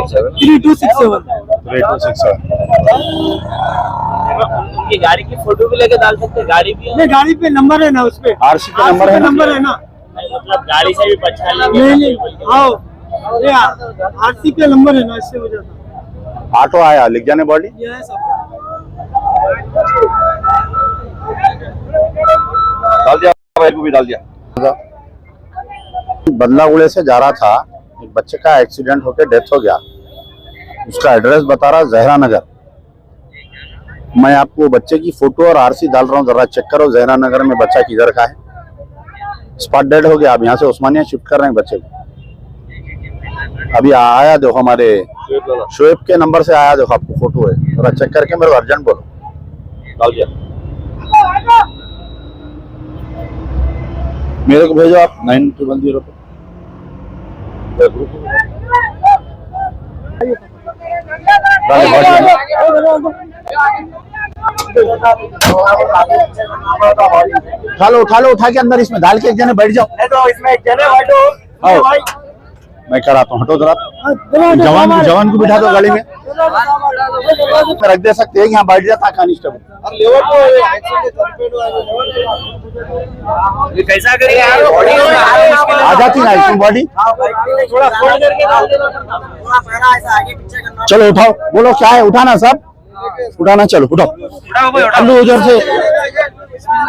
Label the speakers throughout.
Speaker 1: 3267
Speaker 2: उनकी गाड़ी की फोटो भी लेके डाल सकते हैं, गाड़ी भी है?
Speaker 1: नहीं, गाड़ी पे नंबर है ना, उस पे
Speaker 3: आरसी का नंबर है
Speaker 1: ना।
Speaker 2: मतलब गाड़ी से भी पहचान लेंगे?
Speaker 1: नहीं, आओ, ये आरसी पे नंबर है ना, इससे हो जाता।
Speaker 3: ऑटो आया, लिख जाने बॉडी
Speaker 1: ये है सब।
Speaker 3: डाल दिया, भाई को भी डाल दिया। बदलागुड़े से जा रहा था, एक बच्चे का एक्सीडेंट होकर डेथ हो गया। उसका एड्रेस बता रहा जहरा नगर। मैं आपको बच्चे की फोटो और आरसी डाल रहा हूँ, जरा चेक करो जहरा नगर में बच्चा किधर का है। स्पॉट डेड हो गया। अब यहाँ से उस्मानिया शिफ्ट कर रहे हैं बच्चे को। अभी आया देखो, हमारे शोएब के नंबर से आया देखो, आपको फोटो है, जरा चेक करके मेरे को अर्जेंट बोलो। डाल दिया, मेरे को भेजो आप 9210 पे। उठा लो, उठा के अंदर इसमें डाल के एक जने बैठ जाओ।
Speaker 2: इसमें एक जने बैठो।
Speaker 3: मैं कराता हूँ, हटो जरा। जवान को बिठा दो गाड़ी में, रख दे सकते हैं, यहाँ बैठ जाता कांस्टेबल।
Speaker 2: कैसा करेंगे?
Speaker 3: आ जाती ना इसमें बॉडी।
Speaker 2: थोड़ा फोल्ड करके डाल देना।
Speaker 3: चलो उठाओ, बोलो क्या है, उठाना सब उठाना। चलो उठाओ, अंदर उधर से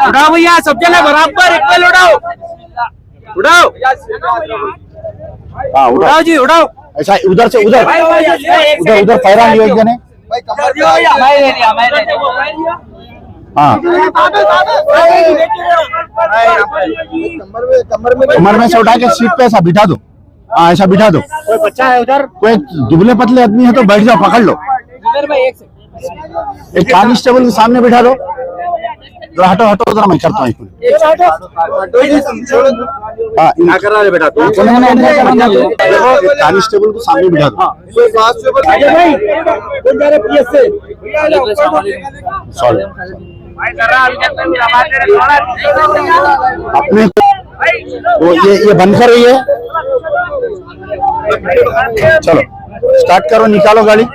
Speaker 2: उठाओ भैया, सब जने बराबर इक्वल उठाओ। उठाओ,
Speaker 3: हाँ उठाओ
Speaker 2: जी, उठाओ।
Speaker 3: ऐसा उधर से उधर पैरा लियो एक जने। हाँ, कमर में से उठा के सीट पे ऐसा बिठा दो। हाँ, ऐसा बिठा दो।
Speaker 1: कोई बच्चा है उधर,
Speaker 3: कोई दुबले पतले आदमी है तो बैठ जाओ, पकड़ लो। एक कांस्टेबल के सामने बिठा दो। हटो हटो, उधर मैं करता हूँ। कांस्टेबल को सामने बिठा दो। अपने वो ये बंद कर रही है। चलो स्टार्ट करो, निकालो गाड़ी।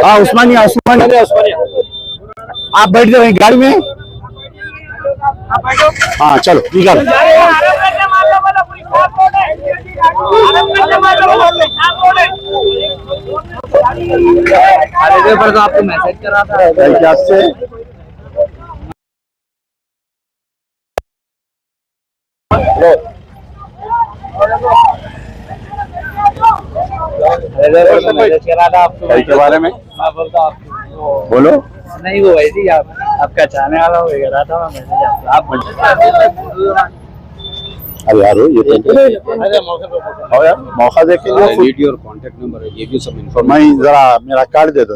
Speaker 3: हाँ, उस्मानिया। आप बैठ जाओ गाड़ी में। हाँ चलो निकालो।
Speaker 2: पर तो आपको मैसेज करा था
Speaker 3: क्या से के बारे में बोलो।
Speaker 2: नहीं, वो वैसे ही आपका चाहने वाला हो रहा था मैसेज। आप
Speaker 3: अरे यार ये तो यार मौका देखेंगे।
Speaker 4: वीडियो और कांटेक्ट नंबर है, ये भी सब इन्फॉर्मेशन।
Speaker 3: मैं जरा मेरा कार्ड दे दो।